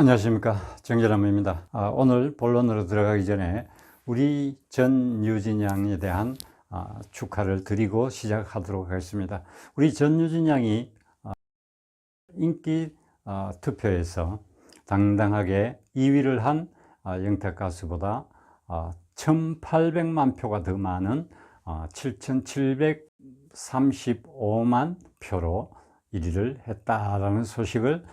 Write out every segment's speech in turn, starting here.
안녕하십니까, 정재남입니다. 오늘 본론으로 들어가기 전에 우리 전유진 양에 대한 축하를 드리고 시작하도록 하겠습니다. 우리 전유진 양이 인기 투표에서 당당하게 2위를 한 영탁 가수보다 1800만 표가 더 많은 7735만 표로 1위를 했다라는 소식을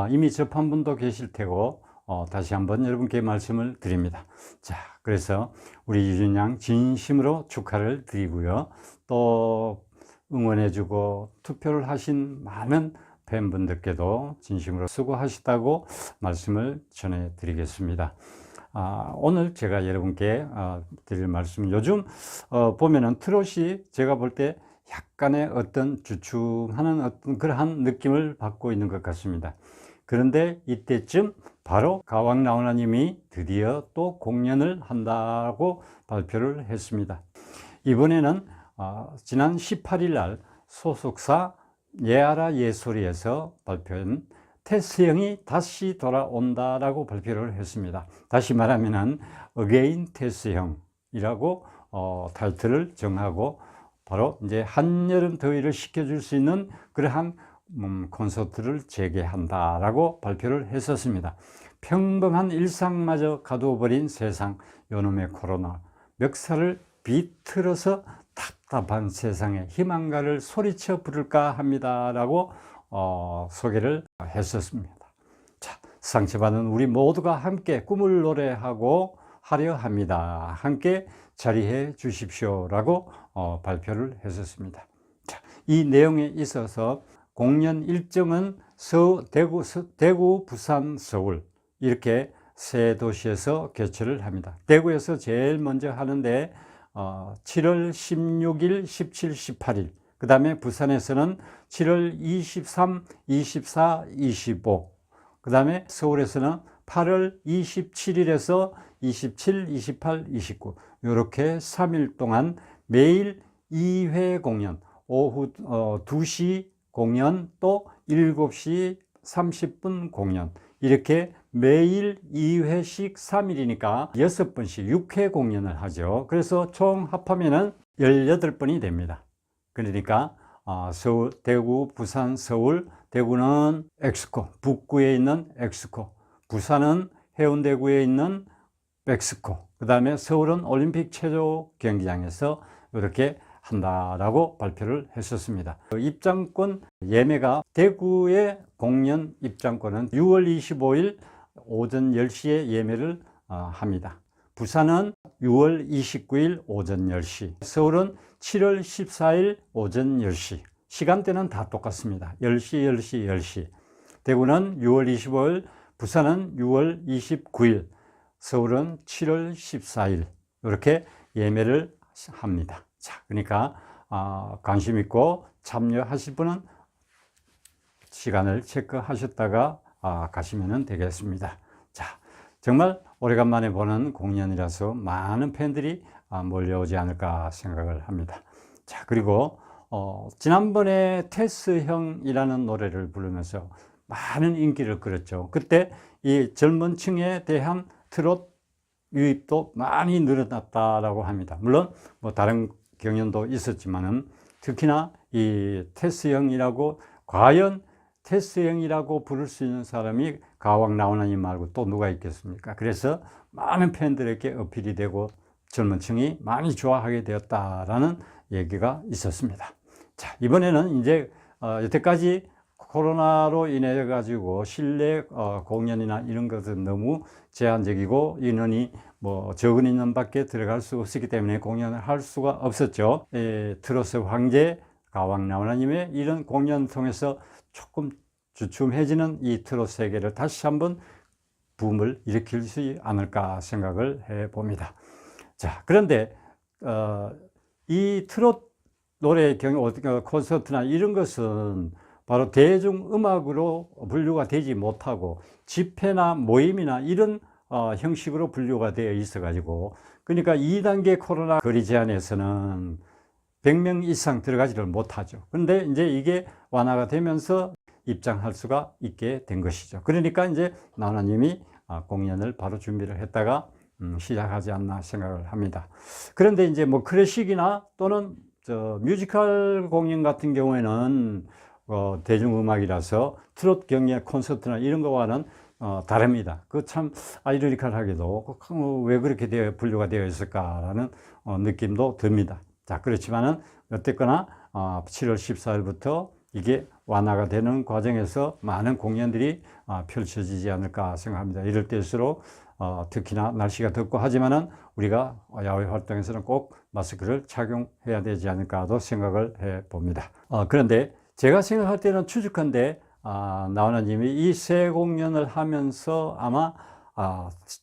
이미 접한 분도 계실 테고 다시 한번 여러분께 말씀을 드립니다. 자, 그래서 우리 유진 양 진심으로 축하를 드리고요. 또 응원해주고 투표를 하신 많은 팬분들께도 진심으로 수고하셨다고 말씀을 전해드리겠습니다. 오늘 제가 여러분께 드릴 말씀, 요즘 보면은 트롯이 제가 볼 때 약간의 어떤 주춤하는 어떤 그러한 느낌을 받고 있는 것 같습니다. 그런데 이때쯤 바로 가왕나훈아님이 드디어 또 공연을 한다고 발표를 했습니다. 이번에는 지난 18일 날 소속사 예아라 예소리에서 발표한 테스 형이 다시 돌아온다라고 발표를 했습니다. 다시 말하면은 어게인 테스 형이라고 타이틀을 정하고 바로 이제 한여름 더위를 식혀줄 수 있는 그러한 콘서트를 재개한다라고 발표를 했었습니다. 평범한 일상마저 가두어버린 세상, 요놈의 코로나, 멱살을 비틀어서 답답한 세상에 희망가를 소리쳐 부를까 합니다라고 소개를 했었습니다. 자, 상처받은 우리 모두가 함께 꿈을 노래하고 하려 합니다. 함께 자리해 주십시오라고 발표를 했었습니다. 자, 이 내용에 있어서 공연 일정은 대구, 부산, 서울 이렇게 세 도시에서 개최를 합니다. 대구에서 제일 먼저 하는데 7월 16일, 17, 18일, 그 다음에 부산에서는 7월 23, 24, 25, 그 다음에 서울에서는 8월 27일에서 27, 28, 29 이렇게 3일 동안 매일 2회 공연, 오후 2시 공연, 또 7시 30분 공연, 이렇게 매일 2회씩 3일이니까 6번씩 6회 공연을 하죠. 그래서 총 합하면은 18번이 됩니다. 그러니까 서울, 대구, 부산, 서울, 대구는 엑스코, 북구에 있는 엑스코, 부산은 해운대구에 있는 백스코, 그 다음에 서울은 올림픽 체조 경기장에서 이렇게 한다라고 발표를 했었습니다. 입장권 예매가 대구의 공연 입장권은 6월 25일 오전 10시에 예매를 합니다. 부산은 6월 29일 오전 10시, 서울은 7월 14일 오전 10시, 시간대는 다 똑같습니다. 10시, 10시, 10시. 대구는 6월 25일, 부산은 6월 29일, 서울은 7월 14일 이렇게 예매를 합니다. 자, 그러니까 관심 있고 참여하실 분은 시간을 체크하셨다가 가시면 되겠습니다. 자, 정말 오래간만에 보는 공연이라서 많은 팬들이 몰려오지 않을까 생각을 합니다. 자, 그리고 지난번에 테스 형이라는 노래를 부르면서 많은 인기를 끌었죠. 그때 이 젊은 층에 대한 트롯 유입도 많이 늘어났다라고 합니다. 물론 뭐 다른 경연도 있었지만은 특히나 이 테스 형이라고, 과연 테스 형이라고 부를 수 있는 사람이 가왕나훈아님 말고 또 누가 있겠습니까? 그래서 많은 팬들에게 어필이 되고 젊은 층이 많이 좋아하게 되었다라는 얘기가 있었습니다. 자, 이번에는 이제 여태까지 코로나로 인해 가지고 실내 공연이나 이런 것은 너무 제한적이고 인원이 적은 인원밖에 들어갈 수 없었기 때문에 공연을 할 수가 없었죠. 트로트 황제 가왕나훈아님의 이런 공연 통해서 조금 주춤해지는 이 트로트 세계를 다시 한번 붐을 일으킬 수 않을까 생각을 해 봅니다. 자, 그런데 이 트로트 노래 콘서트나 이런 것은 바로 대중음악으로 분류가 되지 못하고 집회나 모임이나 이런 형식으로 분류가 되어 있어 가지고, 그러니까 2단계 코로나 거리 제한에서는 100명 이상 들어가지를 못하죠. 그런데 이제 이게 완화가 되면서 입장할 수가 있게 된 것이죠. 그러니까 이제 나훈아님이 공연을 바로 준비를 했다가 시작하지 않나 생각을 합니다. 그런데 이제 뭐 클래식이나 또는 뮤지컬 공연 같은 경우에는 대중음악이라서 트롯 경연 콘서트나 이런 거와는 다릅니다. 그 참 아이러니컬하게도 왜 그렇게 분류가 되어 있을까라는 느낌도 듭니다. 자, 그렇지만은 어쨌거나 7월 14일부터 이게 완화가 되는 과정에서 많은 공연들이 펼쳐지지 않을까 생각합니다. 이럴 때일수록 특히나 날씨가 덥고 하지만은 우리가 야외 활동에서는 꼭 마스크를 착용해야 되지 않을까도 생각을 해 봅니다. 그런데 제가 생각할 때는 추측한데 나훈아님이 이 새 공연을 하면서 아마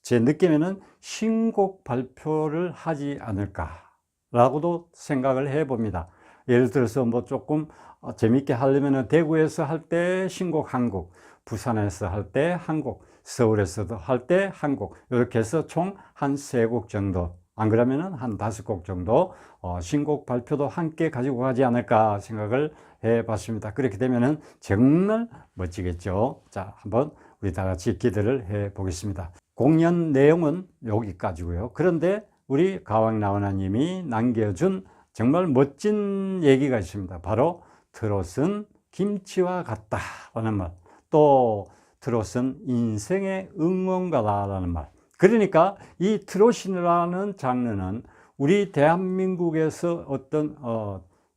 제 느낌에는 신곡 발표를 하지 않을까라고도 생각을 해 봅니다. 예를 들어서 뭐 조금 재밌게 하려면 대구에서 할 때 신곡 한 곡, 부산에서 할 때 한 곡, 서울에서도 할 때 한 곡, 이렇게 해서 총 한 3곡 정도, 안 그러면은 한 5곡 정도 신곡 발표도 함께 가지고 가지 않을까 생각을 해 봤습니다. 그렇게 되면은 정말 멋지겠죠. 자, 한번 우리 다 같이 기대를 해 보겠습니다. 공연 내용은 여기까지고요. 그런데 우리 가왕 나훈아님이 남겨준 정말 멋진 얘기가 있습니다. 바로 트롯은 김치와 같다라는 말, 또 트롯은 인생의 응원가다라는 말. 그러니까 이 트롯이라는 장르는 우리 대한민국에서 어떤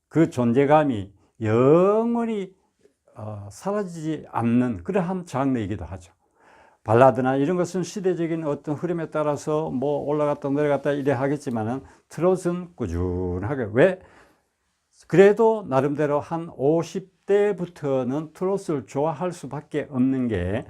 그 존재감이 영원히 사라지지 않는 그러한 장르이기도 하죠. 발라드나 이런 것은 시대적인 어떤 흐름에 따라서 뭐 올라갔다 내려갔다 이래 하겠지만은 트롯은 꾸준하게, 왜? 그래도 나름대로 한 50대부터는 트롯을 좋아할 수밖에 없는 게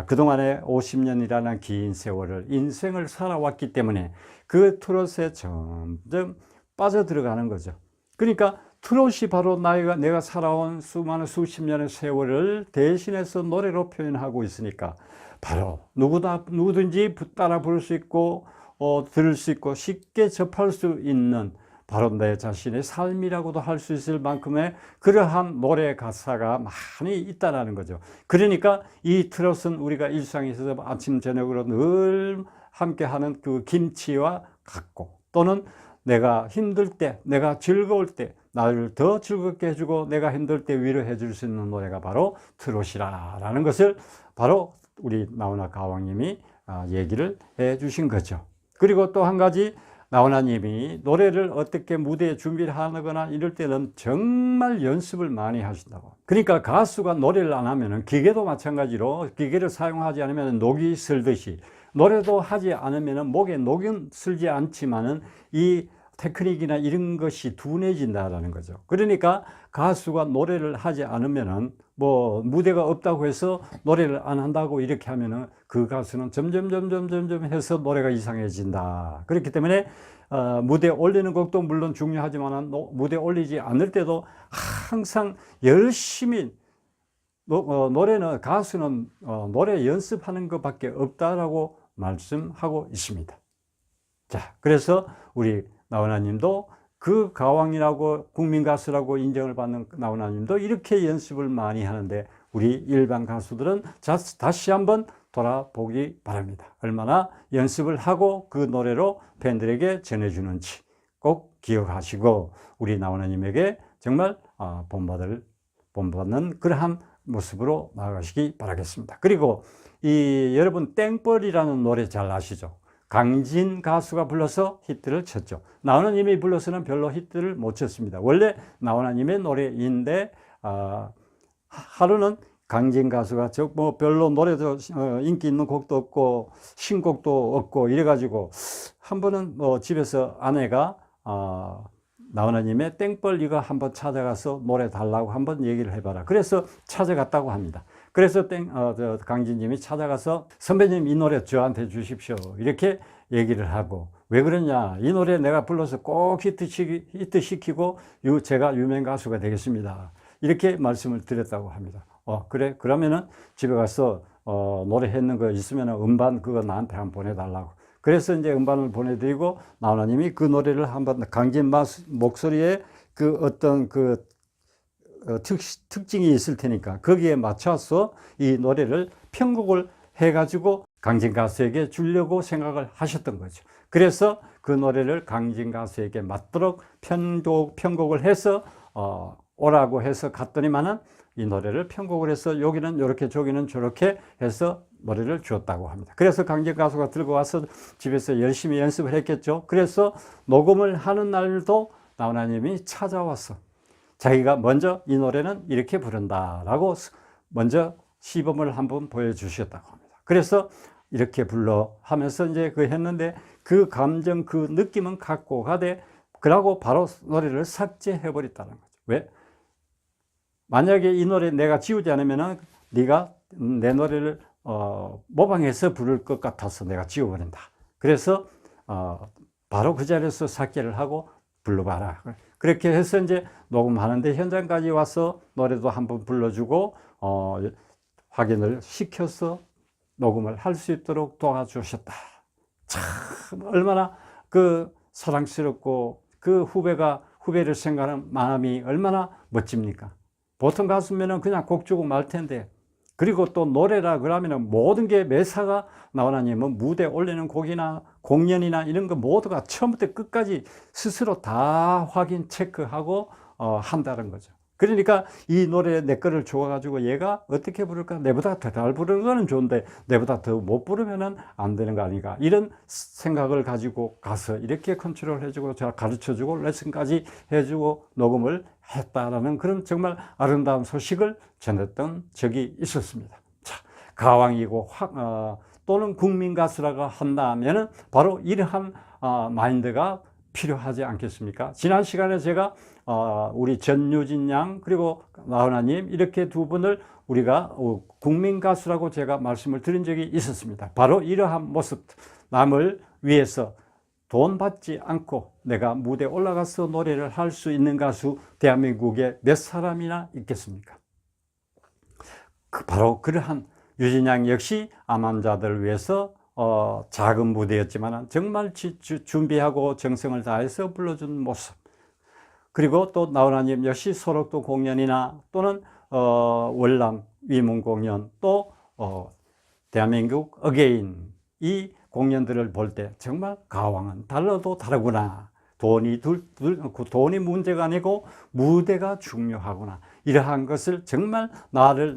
그동안에 50년이라는 긴 세월을 인생을 살아왔기 때문에 그 트롯에 점점 빠져들어가는 거죠. 그러니까 트롯이 바로 내가 살아온 수많은 수십 년의 세월을 대신해서 노래로 표현하고 있으니까 바로 누구든지 따라 부를 수 있고 들을 수 있고 쉽게 접할 수 있는 바로 내 자신의 삶이라고도 할 수 있을 만큼의 그러한 노래 가사가 많이 있다는 거죠. 그러니까 이 트롯은 우리가 일상에서 아침 저녁으로 늘 함께하는 그 김치와 같고, 또는 내가 힘들 때, 내가 즐거울 때 나를 더 즐겁게 해주고 내가 힘들 때 위로해 줄 수 있는 노래가 바로 트롯이라는 것을 바로 우리 나훈아 가왕님이 얘기를 해 주신 거죠. 그리고 또 한 가지, 나훈아님이 노래를 어떻게 무대에 준비를 하거나 이럴 때는 정말 연습을 많이 하신다고. 그러니까 가수가 노래를 안 하면은, 기계도 마찬가지로 기계를 사용하지 않으면 녹이 슬듯이, 노래도 하지 않으면 목에 녹은 슬지 않지만은 이 테크닉이나 이런 것이 둔해진다라는 거죠. 그러니까 가수가 노래를 하지 않으면은, 뭐 무대가 없다고 해서 노래를 안 한다고 이렇게 하면은 그 가수는 점점 해서 노래가 이상해진다. 그렇기 때문에 무대에 올리는 곡도 물론 중요하지만 무대에 올리지 않을 때도 항상 열심히 노래는, 가수는 노래 연습하는 것밖에 없다라고 말씀하고 있습니다. 자, 그래서 우리 나훈아님도 그 가왕이라고 국민 가수라고 인정을 받는 나훈아님도 이렇게 연습을 많이 하는데, 우리 일반 가수들은 다시 한번 돌아보기 바랍니다. 얼마나 연습을 하고 그 노래로 팬들에게 전해주는지 꼭 기억하시고 우리 나훈아님에게 정말 본받는 그러한 모습으로 나아가시기 바라겠습니다. 그리고 여러분 땡벌이라는 노래 잘 아시죠? 강진 가수가 불러서 히트를 쳤죠. 나훈아님이 불러서는 별로 히트를 못 쳤습니다. 원래 나훈아님의 노래인데 하루는 강진 가수가 뭐 별로 노래도 인기 있는 곡도 없고 신곡도 없고 이래가지고 한 번은 집에서 아내가 나훈아님의 땡벌 이거 한번 찾아가서 노래 달라고 한번 얘기를 해봐라. 그래서 찾아갔다고 합니다. 그래서 강진님이 찾아가서 선배님 이 노래 저한테 주십시오 이렇게 얘기를 하고, 왜 그러냐, 이 노래 내가 불러서 꼭 히트시키고 제가 유명 가수가 되겠습니다 이렇게 말씀을 드렸다고 합니다. 그래, 그러면은 집에 가서 노래했는 거 있으면 음반 그거 나한테 한번 보내달라고. 그래서 이제 음반을 보내드리고 나훈아님이 그 노래를 한번 강진 목소리에 그 어떤 그 특징이 있을 테니까 거기에 맞춰서 이 노래를 편곡을 해가지고 강진 가수에게 주려고 생각을 하셨던 거죠. 그래서 그 노래를 강진 가수에게 맞도록 편곡을 해서 오라고 해서 갔더니만은 이 노래를 편곡을 해서 여기는 이렇게 저기는 저렇게 해서 노래를 주었다고 합니다. 그래서 강진 가수가 들고 와서 집에서 열심히 연습을 했겠죠. 그래서 녹음을 하는 날도 나훈아님이 찾아와서 자기가 먼저 이 노래는 이렇게 부른다라고 먼저 시범을 한번 보여주셨다고 합니다. 그래서 이렇게 불러 하면서 이제 그 했는데 그 감정, 그 느낌은 갖고 가되 그러고 바로 노래를 삭제해 버렸다는 거죠. 왜? 만약에 이 노래 내가 지우지 않으면은 네가 내 노래를 모방해서 부를 것 같아서 내가 지워버린다. 그래서 바로 그 자리에서 삭제를 하고 불러봐라. 그렇게 해서 이제 녹음하는데 현장까지 와서 노래도 한번 불러주고 확인을 시켜서 녹음을 할 수 있도록 도와주셨다. 참 얼마나 그 사랑스럽고 그 후배를 생각하는 마음이 얼마나 멋집니까? 보통 가수면은 그냥 곡 주고 말 텐데, 그리고 또 노래라 그러면은 모든 게 매사가 나훈아님은 무대 올리는 곡이나 공연이나 이런 거 모두가 처음부터 끝까지 스스로 다 확인 체크하고 한다는 거죠. 그러니까 이 노래 내 거를 줘가지고 얘가 어떻게 부를까? 내보다 더 잘 부르는 거는 좋은데 내보다 더 못 부르면은 안 되는 거 아닌가? 이런 생각을 가지고 가서 이렇게 컨트롤 해주고 제가 가르쳐주고 레슨까지 해주고 녹음을 했다라는 그런 정말 아름다운 소식을 전했던 적이 있었습니다. 자, 가왕이고 또는 국민 가수라고 한다면은 바로 이러한 마인드가 필요하지 않겠습니까? 지난 시간에 제가 우리 전유진 양 그리고 나훈아님 이렇게 두 분을 우리가 국민 가수라고 제가 말씀을 드린 적이 있었습니다. 바로 이러한 모습, 남을 위해서 돈 받지 않고 내가 무대에 올라가서 노래를 할 수 있는 가수 대한민국에 몇 사람이나 있겠습니까? 바로 그러한 유진 양 역시 암환자들을 위해서 작은 무대였지만 정말 준비하고 정성을 다해서 불러준 모습, 그리고 또 나훈아님 역시 소록도 공연이나 또는 월남 위문 공연 또 대한민국 어게인 이 공연들을 볼 때 정말 가왕은 달라도 다르구나, 돈이 문제가 아니고 무대가 중요하구나, 이러한 것을 정말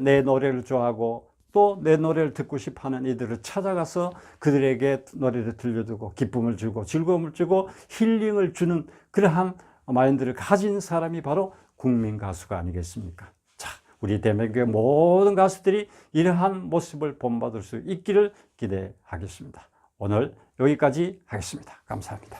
내 노래를 좋아하고 또 내 노래를 듣고 싶어하는 이들을 찾아가서 그들에게 노래를 들려주고 기쁨을 주고 즐거움을 주고 힐링을 주는 그러한 마인드를 가진 사람이 바로 국민 가수가 아니겠습니까? 자, 우리 대한민국의 모든 가수들이 이러한 모습을 본받을 수 있기를 기대하겠습니다. 오늘 여기까지 하겠습니다. 감사합니다.